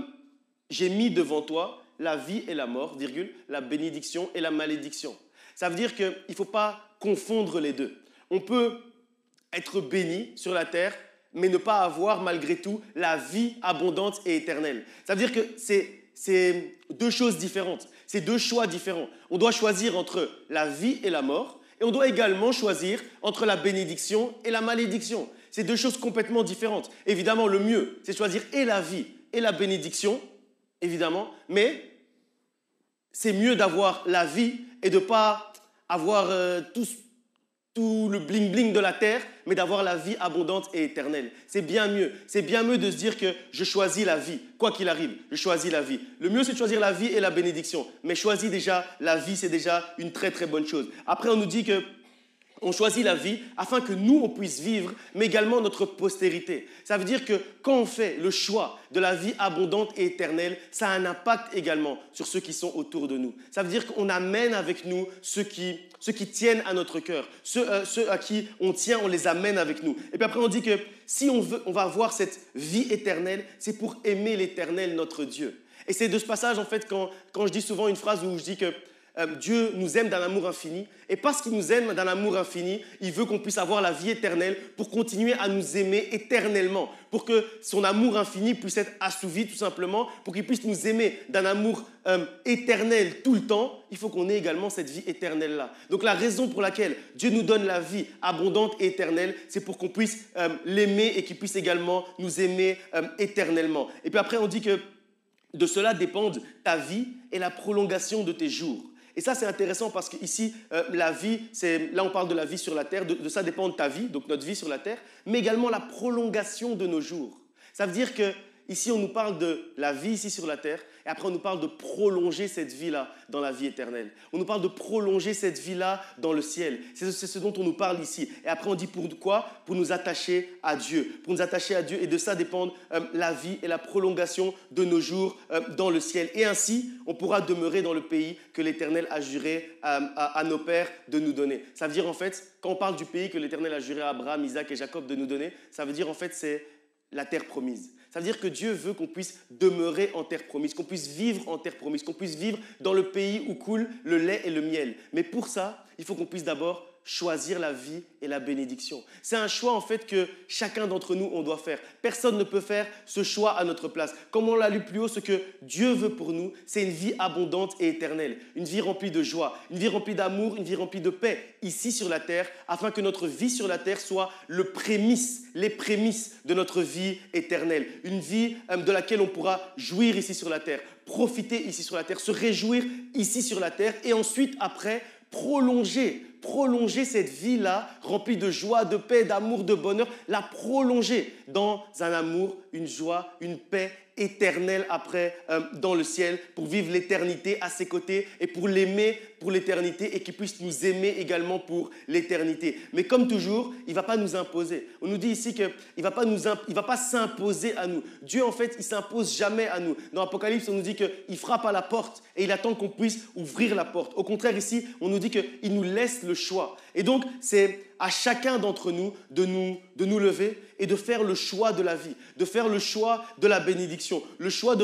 « J'ai mis devant toi la vie et la mort, virgule, la bénédiction et la malédiction. » Ça veut dire qu'il ne faut pas confondre les deux. On peut être béni sur la terre, mais ne pas avoir malgré tout la vie abondante et éternelle. Ça veut dire que c'est deux choses différentes, c'est deux choix différents. On doit choisir entre la vie et la mort, et on doit également choisir entre la bénédiction et la malédiction. C'est deux choses complètement différentes. Évidemment, le mieux, c'est choisir et la vie et la bénédiction, évidemment, mais c'est mieux d'avoir la vie et de ne pas avoir tout le bling-bling de la terre, mais d'avoir la vie abondante et éternelle. C'est bien mieux. C'est bien mieux de se dire que je choisis la vie. Quoi qu'il arrive, je choisis la vie. Le mieux, c'est de choisir la vie et la bénédiction. Mais choisis déjà la vie, c'est déjà une très très bonne chose. Après, on nous dit que on choisit la vie afin que nous, on puisse vivre, mais également notre postérité. Ça veut dire que quand on fait le choix de la vie abondante et éternelle, ça a un impact également sur ceux qui sont autour de nous. Ça veut dire qu'on amène avec nous ceux qui tiennent à notre cœur. Ceux à qui on tient, on les amène avec nous. Et puis après, on dit que si on va avoir cette vie éternelle, c'est pour aimer l'Éternel, notre Dieu. Et c'est de ce passage, en fait, quand je dis souvent une phrase où je dis que Dieu nous aime d'un amour infini. Et parce qu'il nous aime d'un amour infini, il veut qu'on puisse avoir la vie éternelle pour continuer à nous aimer éternellement. Pour que son amour infini puisse être assouvi tout simplement. Pour qu'il puisse nous aimer d'un amour éternel tout le temps, il faut qu'on ait également cette vie éternelle-là. Donc la raison pour laquelle Dieu nous donne la vie abondante et éternelle, c'est pour qu'on puisse l'aimer et qu'il puisse également nous aimer éternellement. Et puis après, on dit que de cela dépendent ta vie et la prolongation de tes jours. Et ça, c'est intéressant parce qu'ici, la vie, là, on parle de la vie sur la terre, de ça dépend de ta vie, donc notre vie sur la terre, mais également la prolongation de nos jours. Ça veut dire qu'ici, on nous parle de la vie ici sur la terre, et après, on nous parle de prolonger cette vie-là dans la vie éternelle. On nous parle de prolonger cette vie-là dans le ciel. C'est ce dont on nous parle ici. Et après, on dit pourquoi ? Pour nous attacher à Dieu. Pour nous attacher à Dieu, et de ça dépendent la vie et la prolongation de nos jours dans le ciel. Et ainsi, on pourra demeurer dans le pays que l'Éternel a juré à nos pères de nous donner. Ça veut dire, en fait, quand on parle du pays que l'Éternel a juré à Abraham, Isaac et Jacob de nous donner, ça veut dire, en fait, c'est la terre promise. Ça veut dire que Dieu veut qu'on puisse demeurer en terre promise, qu'on puisse vivre en terre promise, qu'on puisse vivre dans le pays où coule le lait et le miel. Mais pour ça, il faut qu'on puisse d'abord choisir la vie et la bénédiction. C'est un choix en fait que chacun d'entre nous, on doit faire. Personne ne peut faire ce choix à notre place. Comme on l'a lu plus haut, ce que Dieu veut pour nous, c'est une vie abondante et éternelle. Une vie remplie de joie, une vie remplie d'amour, une vie remplie de paix ici sur la terre, afin que notre vie sur la terre soit les prémices de notre vie éternelle. Une vie de laquelle on pourra jouir ici sur la terre, profiter ici sur la terre, se réjouir ici sur la terre et ensuite, après, prolonger cette vie-là, remplie de joie, de paix, d'amour, de bonheur, la prolonger dans un amour, une joie, une paix éternelle après dans le ciel, pour vivre l'éternité à ses côtés et pour l'aimer pour l'éternité et qu'il puisse nous aimer également pour l'éternité. Mais comme toujours, il ne va pas nous imposer. On nous dit ici qu'il ne va pas s'imposer à nous. Dieu, en fait, il ne s'impose jamais à nous. Dans l'Apocalypse, on nous dit qu'il frappe à la porte et il attend qu'on puisse ouvrir la porte. Au contraire, ici, on nous dit qu'il nous laisse le choix. Et donc, c'est à chacun d'entre nous de nous lever et de faire le choix de la vie, de faire le choix de la bénédiction, le choix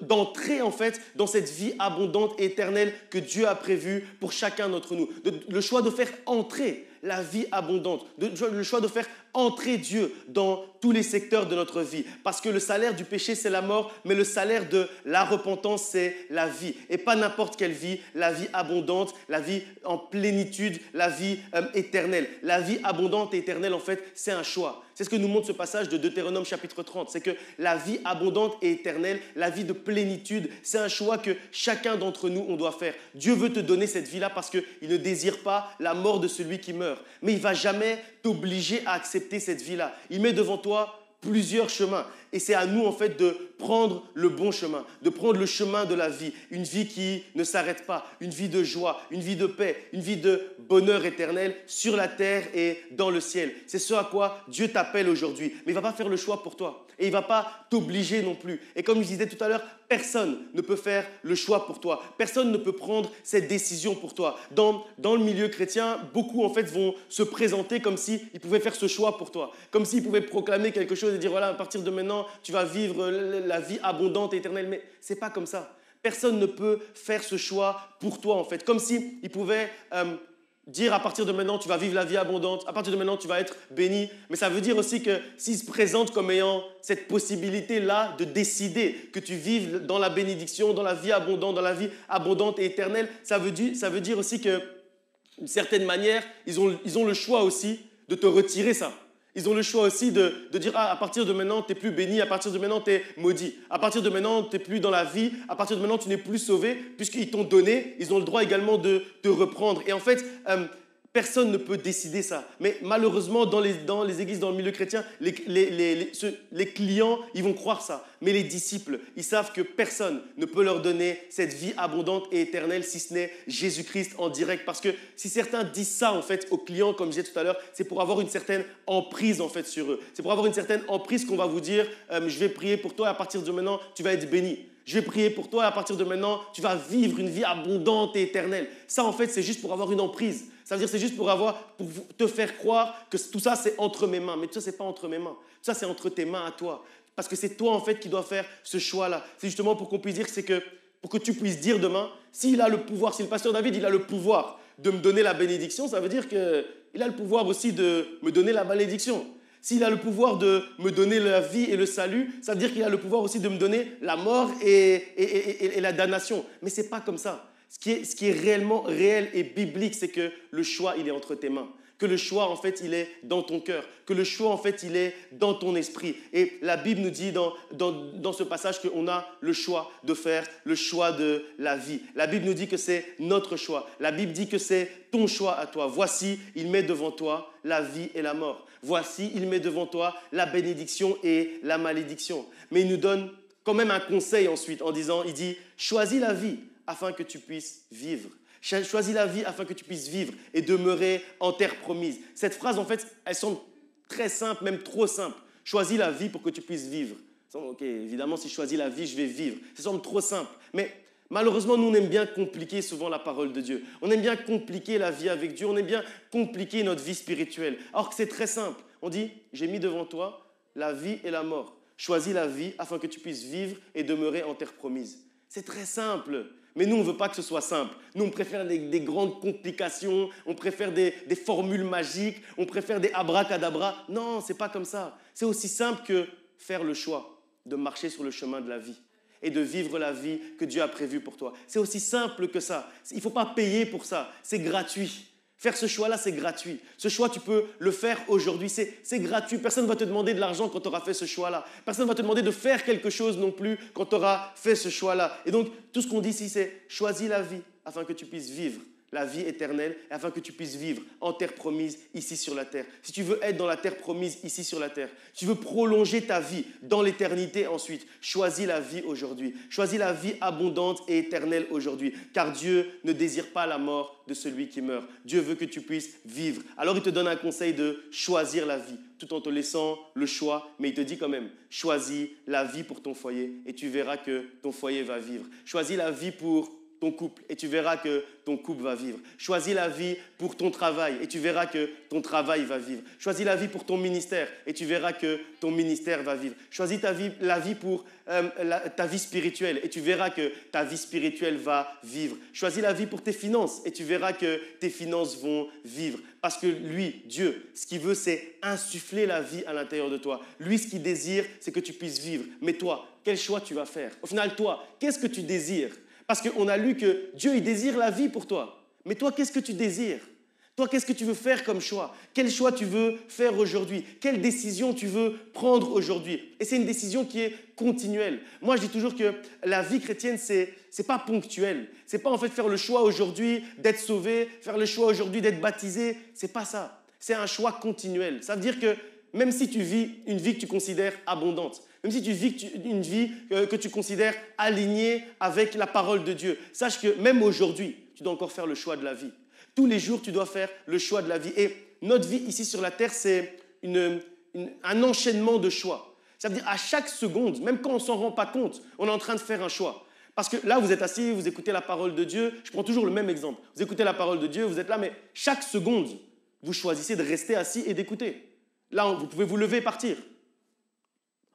d'entrer en fait dans cette vie abondante et éternelle que Dieu a prévue pour chacun d'entre nous, le choix de faire entrer la vie abondante, le choix de faire entrer Dieu dans tous les secteurs de notre vie. Parce que le salaire du péché, c'est la mort, mais le salaire de la repentance, c'est la vie. Et pas n'importe quelle vie, la vie abondante, la vie en plénitude, la vie éternelle. La vie abondante et éternelle, en fait, c'est un choix. C'est ce que nous montre ce passage de Deutéronome chapitre 30. C'est que la vie abondante et éternelle, la vie de plénitude, c'est un choix que chacun d'entre nous, on doit faire. Dieu veut te donner cette vie-là parce qu'il ne désire pas la mort de celui qui meurt. Mais il ne va jamais t'obliger à accepter cette vie-là. Il met devant toi plusieurs chemins. Et c'est à nous, en fait, de prendre le bon chemin, de prendre le chemin de la vie. Une vie qui ne s'arrête pas, une vie de joie, une vie de paix, une vie de bonheur éternel sur la terre et dans le ciel. C'est ce à quoi Dieu t'appelle aujourd'hui. Mais il ne va pas faire le choix pour toi. Et il ne va pas t'obliger non plus. Et comme je disais tout à l'heure, personne ne peut faire le choix pour toi. Personne ne peut prendre cette décision pour toi. Dans le milieu chrétien, beaucoup, en fait, vont se présenter comme s'ils pouvaient faire ce choix pour toi. Comme s'ils pouvaient proclamer quelque chose et dire, voilà, à partir de maintenant, tu vas vivre la vie abondante et éternelle. Mais ce n'est pas comme ça. Personne ne peut faire ce choix pour toi, en fait. Comme s'ils pouvaient dire, à partir de maintenant, tu vas vivre la vie abondante. À partir de maintenant, tu vas être béni. Mais ça veut dire aussi que s'ils se présentent comme ayant cette possibilité-là de décider que tu vives dans la bénédiction, dans la vie abondante, dans la vie abondante et éternelle, ça veut dire aussi que, d'une certaine manière, ils ont le choix aussi de te retirer ça. Ils ont le choix aussi de dire, à partir de maintenant, tu n'es plus béni, à partir de maintenant, tu es maudit. À partir de maintenant, tu n'es plus dans la vie, à partir de maintenant, tu n'es plus sauvé, puisqu'ils t'ont donné, ils ont le droit également de te reprendre. Et en fait, personne ne peut décider ça. Mais malheureusement, dans les églises, dans le milieu chrétien, les clients, ils vont croire ça. Mais les disciples, ils savent que personne ne peut leur donner cette vie abondante et éternelle si ce n'est Jésus-Christ en direct. Parce que si certains disent ça en fait aux clients, comme je disais tout à l'heure, c'est pour avoir une certaine emprise en fait sur eux. C'est pour avoir une certaine emprise qu'on va vous dire, je vais prier pour toi et à partir de maintenant, tu vas être béni. Je vais prier pour toi et à partir de maintenant, tu vas vivre une vie abondante et éternelle. Ça, en fait, c'est juste pour avoir une emprise. Ça veut dire que c'est juste pour te faire croire que tout ça, c'est entre mes mains. Mais tout ça, ce n'est pas entre mes mains. Tout ça, c'est entre tes mains à toi. Parce que c'est toi, en fait, qui dois faire ce choix-là. C'est justement pour qu'on puisse dire pour que tu puisses dire demain, s'il a le pouvoir, si le pasteur David, il a le pouvoir de me donner la bénédiction, ça veut dire qu'il a le pouvoir aussi de me donner la malédiction. S'il a le pouvoir de me donner la vie et le salut, ça veut dire qu'il a le pouvoir aussi de me donner la mort et la damnation. Mais ce n'est pas comme ça. Ce qui est réellement réel et biblique, c'est que le choix, il est entre tes mains. Que le choix, en fait, il est dans ton cœur. Que le choix, en fait, il est dans ton esprit. Et la Bible nous dit dans ce passage qu'on a le choix de faire le choix de la vie. La Bible nous dit que c'est notre choix. La Bible dit que c'est ton choix à toi. Voici, il met devant toi la vie et la mort. Voici, il met devant toi la bénédiction et la malédiction. Mais il nous donne quand même un conseil ensuite en disant, il dit, choisis la vie afin que tu puisses vivre. Choisis la vie afin que tu puisses vivre et demeurer en terre promise. Cette phrase, en fait, elle semble très simple, même trop simple. Choisis la vie pour que tu puisses vivre. Ok, évidemment, si je choisis la vie, je vais vivre. Ça semble trop simple. Mais malheureusement, nous, on aime bien compliquer souvent la parole de Dieu. On aime bien compliquer la vie avec Dieu. On aime bien compliquer notre vie spirituelle. Alors que c'est très simple. On dit, j'ai mis devant toi la vie et la mort. Choisis la vie afin que tu puisses vivre et demeurer en terre promise. C'est très simple. Mais nous, on ne veut pas que ce soit simple. Nous, on préfère des grandes complications, on préfère des formules magiques, on préfère des abracadabras. Non, ce n'est pas comme ça. C'est aussi simple que faire le choix de marcher sur le chemin de la vie et de vivre la vie que Dieu a prévue pour toi. C'est aussi simple que ça. Il ne faut pas payer pour ça. C'est gratuit. Faire ce choix-là, c'est gratuit. Ce choix, tu peux le faire aujourd'hui. C'est gratuit. Personne ne va te demander de l'argent quand tu auras fait ce choix-là. Personne ne va te demander de faire quelque chose non plus quand tu auras fait ce choix-là. Et donc, tout ce qu'on dit ici, c'est choisis la vie afin que tu puisses vivre la vie éternelle et afin que tu puisses vivre en terre promise ici sur la terre. Si tu veux être dans la terre promise ici sur la terre, tu veux prolonger ta vie dans l'éternité ensuite, choisis la vie aujourd'hui. Choisis la vie abondante et éternelle aujourd'hui, car Dieu ne désire pas la mort de celui qui meurt. Dieu veut que tu puisses vivre. Alors il te donne un conseil de choisir la vie, tout en te laissant le choix, mais il te dit quand même, choisis la vie pour ton foyer et tu verras que ton foyer va vivre. Choisis la vie pour ton couple et tu verras que ton couple va vivre. Choisis la vie pour ton travail et tu verras que ton travail va vivre. Choisis la vie pour ton ministère et tu verras que ton ministère va vivre. Choisis la vie pour ta vie spirituelle et tu verras que ta vie spirituelle va vivre. Choisis la vie pour tes finances et tu verras que tes finances vont vivre. Parce que lui, Dieu, ce qu'il veut, c'est insuffler la vie à l'intérieur de toi. Lui, ce qu'il désire, c'est que tu puisses vivre. Mais toi, quel choix tu vas faire? Au final, toi, qu'est-ce que tu désires? Parce qu'on a lu que Dieu, il désire la vie pour toi. Mais toi, qu'est-ce que tu désires? Toi, qu'est-ce que tu veux faire comme choix? Quel choix tu veux faire aujourd'hui? Quelle décision tu veux prendre aujourd'hui? Et c'est une décision qui est continuelle. Moi, je dis toujours que la vie chrétienne, c'est pas ponctuel. C'est pas en fait faire le choix aujourd'hui d'être sauvé, faire le choix aujourd'hui d'être baptisé. C'est pas ça. C'est un choix continuel. Ça veut dire que même si tu vis une vie que tu considères abondante, même si tu vis une vie que tu considères alignée avec la parole de Dieu, sache que même aujourd'hui, tu dois encore faire le choix de la vie. Tous les jours, tu dois faire le choix de la vie. Et notre vie ici sur la terre, c'est un enchaînement de choix. Ça veut dire à chaque seconde, même quand on ne s'en rend pas compte, on est en train de faire un choix. Parce que là, vous êtes assis, vous écoutez la parole de Dieu. Je prends toujours le même exemple. Vous écoutez la parole de Dieu, vous êtes là, mais chaque seconde, vous choisissez de rester assis et d'écouter. Là, vous pouvez vous lever et partir.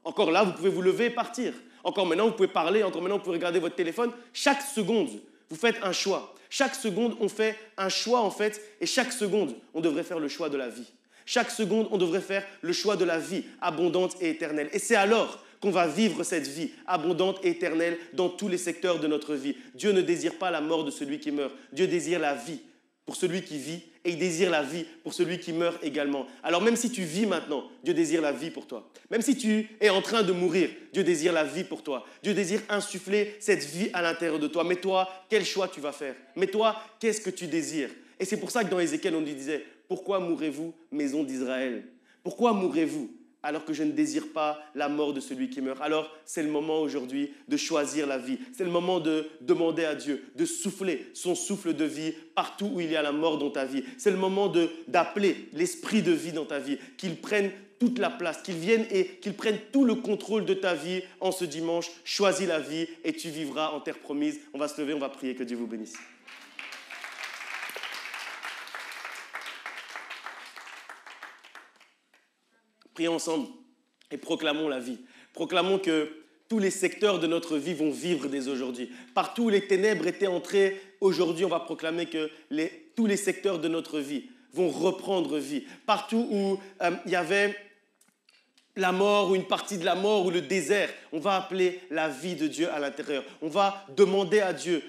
Encore là, vous pouvez vous lever et partir. Encore maintenant, vous pouvez parler. Encore maintenant, vous pouvez regarder votre téléphone. Chaque seconde, vous faites un choix. Chaque seconde, on fait un choix en fait. Et chaque seconde, on devrait faire le choix de la vie. Chaque seconde, on devrait faire le choix de la vie abondante et éternelle. Et c'est alors qu'on va vivre cette vie abondante et éternelle dans tous les secteurs de notre vie. Dieu ne désire pas la mort de celui qui meurt. Dieu désire la vie pour celui qui vit et il désire la vie pour celui qui meurt également. Alors même si tu vis maintenant, Dieu désire la vie pour toi. Même si tu es en train de mourir, Dieu désire la vie pour toi. Dieu désire insuffler cette vie à l'intérieur de toi. Mais toi, quel choix tu vas faire? Mais toi, qu'est-ce que tu désires? Et c'est pour ça que dans Ézéchiel, on lui disait, pourquoi mourrez-vous, maison d'Israël? Pourquoi mourrez-vous alors que je ne désire pas la mort de celui qui meurt? Alors, c'est le moment aujourd'hui de choisir la vie. C'est le moment de demander à Dieu de souffler son souffle de vie partout où il y a la mort dans ta vie. C'est le moment d'appeler l'esprit de vie dans ta vie, qu'il prenne toute la place, qu'il vienne et qu'il prenne tout le contrôle de ta vie en ce dimanche. Choisis la vie et tu vivras en terre promise. On va se lever, on va prier, que Dieu vous bénisse. Prions ensemble et proclamons la vie. Proclamons que tous les secteurs de notre vie vont vivre dès aujourd'hui. Partout où les ténèbres étaient entrées, aujourd'hui, on va proclamer que tous les secteurs de notre vie vont reprendre vie. Partout où il y avait la mort ou une partie de la mort ou le désert, on va appeler la vie de Dieu à l'intérieur. On va demander à Dieu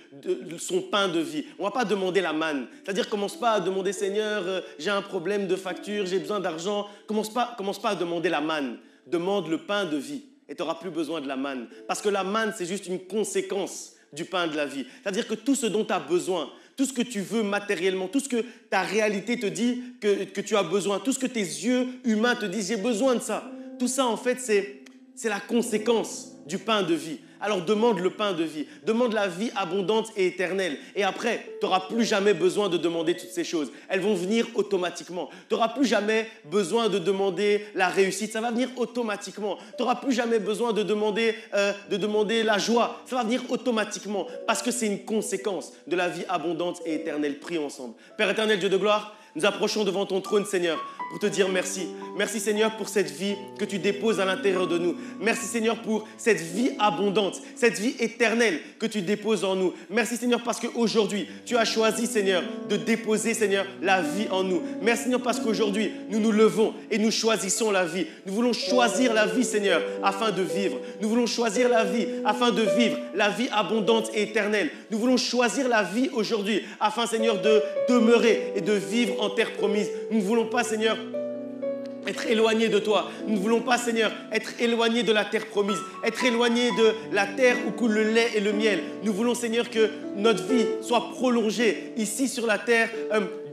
son pain de vie. On ne va pas demander la manne. C'est-à-dire, commence pas à demander, Seigneur, j'ai un problème de facture, j'ai besoin d'argent. Commence pas à demander la manne. Demande le pain de vie et tu n'auras plus besoin de la manne. Parce que la manne, c'est juste une conséquence du pain de la vie. C'est-à-dire que tout ce dont tu as besoin, tout ce que tu veux matériellement, tout ce que ta réalité te dit que tu as besoin, tout ce que tes yeux humains te disent, j'ai besoin de ça. Tout ça, en fait, c'est la conséquence du pain de vie. Alors demande le pain de vie, demande la vie abondante et éternelle. Et après, tu n'auras plus jamais besoin de demander toutes ces choses. Elles vont venir automatiquement. Tu n'auras plus jamais besoin de demander la réussite. Ça va venir automatiquement. Tu n'auras plus jamais besoin de demander la joie. Ça va venir automatiquement parce que c'est une conséquence de la vie abondante et éternelle. Prions ensemble. Père éternel, Dieu de gloire, nous approchons devant ton trône, Seigneur, pour te dire merci. Merci, Seigneur, pour cette vie que tu déposes à l'intérieur de nous. Merci, Seigneur, pour cette vie abondante, cette vie éternelle que tu déposes en nous. Merci, Seigneur, parce qu'aujourd'hui, tu as choisi, Seigneur, de déposer, Seigneur, la vie en nous. Merci, Seigneur, parce qu'aujourd'hui, nous nous levons et nous choisissons la vie. Nous voulons choisir la vie, Seigneur, afin de vivre. Nous voulons choisir la vie afin de vivre la vie abondante et éternelle. Nous voulons choisir la vie aujourd'hui afin, Seigneur, de demeurer et de vivre en terre promise. Nous ne voulons pas, Seigneur, être éloignés de toi. Nous ne voulons pas, Seigneur, être éloignés de la terre promise, être éloignés de la terre où coule le lait et le miel. Nous voulons, Seigneur, que notre vie soit prolongée ici sur la terre,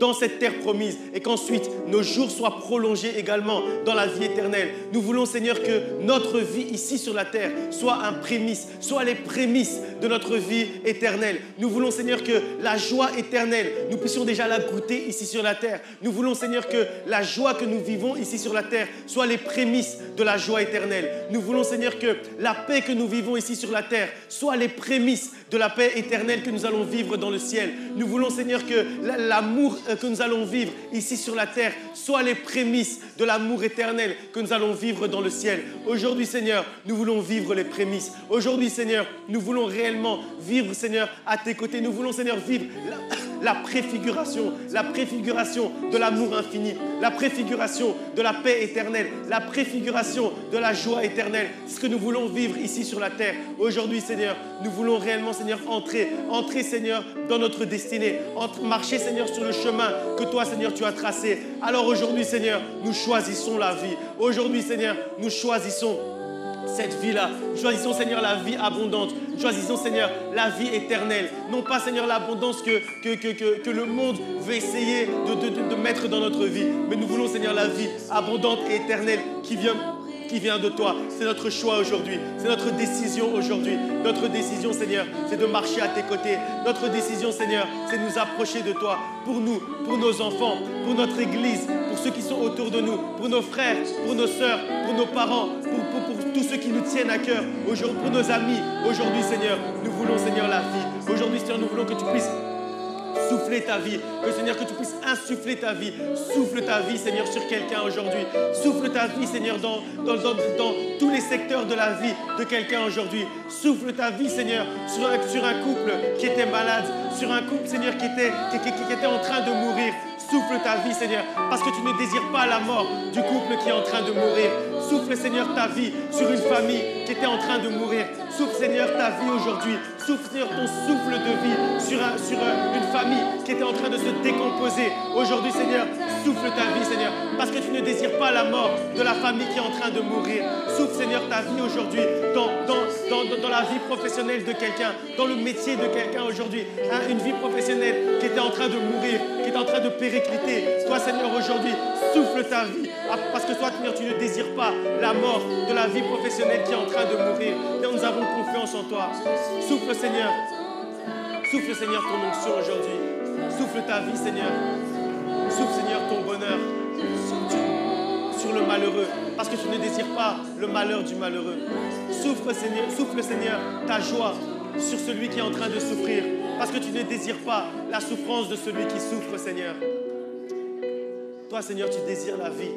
dans cette terre promise, et qu'ensuite nos jours soient prolongés également dans la vie éternelle. Nous voulons, Seigneur, que notre vie ici sur la terre soit un prémisse, soit les prémices de notre vie éternelle. Nous voulons, Seigneur, que la joie éternelle, nous puissions déjà la goûter ici sur la terre. Nous voulons, Seigneur, que la joie que nous vivons ici sur la terre soit les prémices de la joie éternelle. Nous voulons, Seigneur, que la paix que nous vivons ici sur la terre soit les prémices de la paix éternelle que nous allons vivre dans le ciel. Nous voulons, Seigneur, que l'amour que nous allons vivre ici sur la terre soit les prémices de l'amour éternel que nous allons vivre dans le ciel. Aujourd'hui, Seigneur, nous voulons vivre les prémices. Aujourd'hui, Seigneur, nous voulons réellement vivre, Seigneur, à tes côtés. Nous voulons, Seigneur, vivre la préfiguration de l'amour infini, la préfiguration de la paix éternelle, la préfiguration de la joie éternelle. C'est ce que nous voulons vivre ici sur la terre. Aujourd'hui, Seigneur, nous voulons réellement, Seigneur, entrer, Seigneur, dans notre destinée, marcher, Seigneur, sur le chemin que toi, Seigneur, tu as tracé. Alors aujourd'hui, Seigneur, nous choisissons la vie. Aujourd'hui, Seigneur, nous choisissons cette vie-là. Nous choisissons, Seigneur, la vie abondante. Nous choisissons, Seigneur, la vie éternelle. Non pas, Seigneur, l'abondance que le monde veut essayer de mettre dans notre vie. Mais nous voulons, Seigneur, la vie abondante et éternelle qui vient de toi. C'est notre choix aujourd'hui. C'est notre décision aujourd'hui. Notre décision, Seigneur, c'est de marcher à tes côtés. Notre décision, Seigneur, c'est de nous approcher de toi. Pour nous, pour nos enfants, pour notre Église, pour ceux qui sont autour de nous, pour nos frères, pour nos sœurs, pour nos parents, pour tous ceux qui nous tiennent à cœur, pour nos amis. Aujourd'hui, Seigneur, nous voulons, Seigneur, la vie. Aujourd'hui, Seigneur, nous voulons que tu puisses souffler ta vie, que Seigneur, que tu puisses insuffler ta vie. Souffle ta vie, Seigneur, sur quelqu'un aujourd'hui. Souffle ta vie, Seigneur, dans tous les secteurs de la vie de quelqu'un aujourd'hui. Souffle ta vie, Seigneur, sur un couple qui était malade, sur un couple, Seigneur, qui était en train de mourir. Souffle ta vie, Seigneur, parce que tu ne désires pas la mort du couple qui est en train de mourir. Souffle, Seigneur, ta vie sur une famille qui était en train de mourir. Souffle, Seigneur, ta vie aujourd'hui. Souffle, Seigneur, ton souffle de vie sur une famille qui était en train de se décomposer. Aujourd'hui, Seigneur, souffle ta vie, Seigneur, parce que tu ne désires pas la mort de la famille qui est en train de mourir. Souffle, Seigneur, ta vie aujourd'hui dans la vie professionnelle de quelqu'un, dans le métier de quelqu'un aujourd'hui. Une vie professionnelle qui était en train de mourir, qui était en train de péricliter. Toi, Seigneur, aujourd'hui, souffle ta vie, parce que toi, Seigneur, tu ne désires pas la mort de la vie professionnelle qui est en train de mourir. Et nous avons confiance en toi. Souffle, Seigneur. Souffle, Seigneur, ton onction aujourd'hui. Souffle ta vie, Seigneur. Souffle, Seigneur, ton bonheur sur le malheureux, parce que tu ne désires pas le malheur du malheureux. Souffle, Seigneur, ta joie sur celui qui est en train de souffrir, parce que tu ne désires pas la souffrance de celui qui souffre, Seigneur. Toi, Seigneur, tu désires la vie,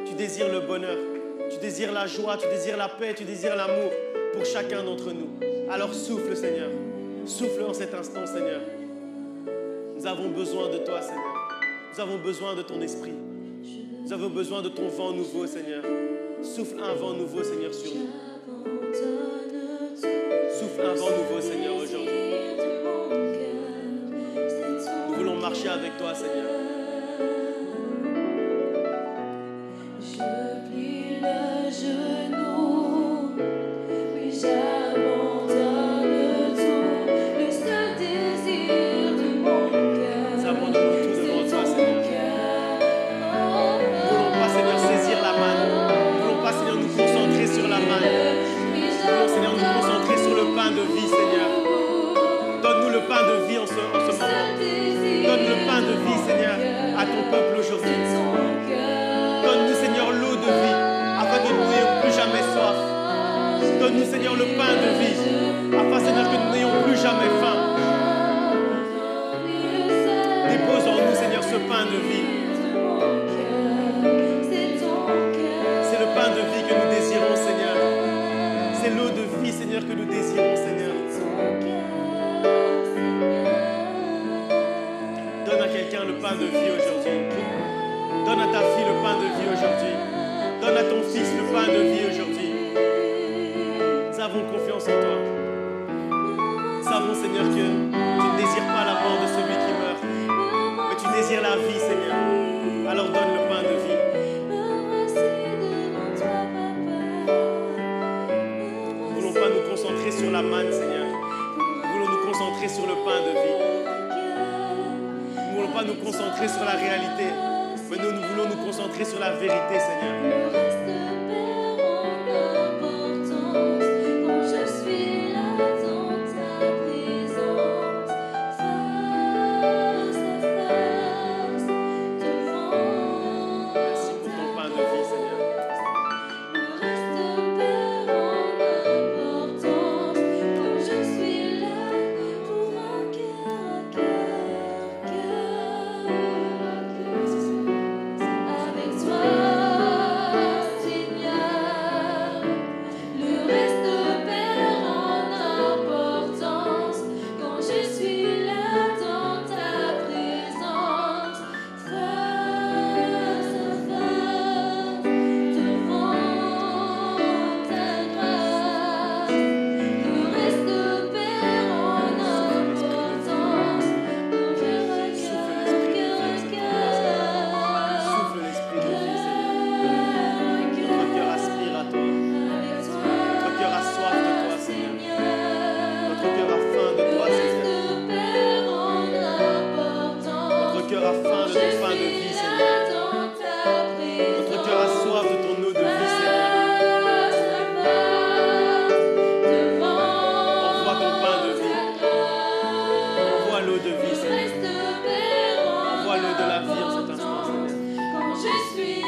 tu désires le bonheur, tu désires la joie, tu désires la paix, tu désires l'amour pour chacun d'entre nous. Alors souffle, Seigneur. Souffle en cet instant, Seigneur. Nous avons besoin de toi, Seigneur. Nous avons besoin de ton esprit. Nous avons besoin de ton vent nouveau, Seigneur. Souffle un vent nouveau, Seigneur, sur nous. Souffle un vent nouveau, Seigneur, aujourd'hui. Nous voulons marcher avec toi, Seigneur. Je plie le genou, puis j'abandonne tout, le seul désir de mon cœur. Nous abandonnons tout devant toi, Seigneur. Nous ne voulons pas, Seigneur, saisir la main. Nous ne voulons pas, Seigneur, nous concentrer sur la main. Nous voulons, Seigneur, nous concentrer sur le pain de vie, Seigneur. Donne-nous le pain de vie en ce moment. Donne le pain de vie, Seigneur, à ton peuple aujourd'hui. Donne-nous, Seigneur, l'eau de vie, afin que nous n'ayons plus jamais soif. Donne-nous, Seigneur, le pain de vie, afin, Seigneur, que nous n'ayons plus jamais faim. Dépose en nous, Seigneur, ce le pain de vie. C'est le pain de vie que nous désirons, Seigneur. C'est l'eau de vie, Seigneur, que nous désirons, Seigneur. Donne à quelqu'un le pain de vie aujourd'hui. Donne à ta fille le pain de vie aujourd'hui. Donne à ton fils le pain de vie aujourd'hui. Nous avons confiance en toi. Nous savons, Seigneur, que tu ne désires pas la mort de celui qui meurt, mais tu désires la vie, Seigneur. Alors donne le pain de vie. Nous ne voulons pas nous concentrer sur la manne, Seigneur. Nous voulons nous concentrer sur le pain de vie. Nous ne voulons pas nous concentrer sur la réalité, mais nous voulons nous concentrer sur la vérité, Seigneur. Je suis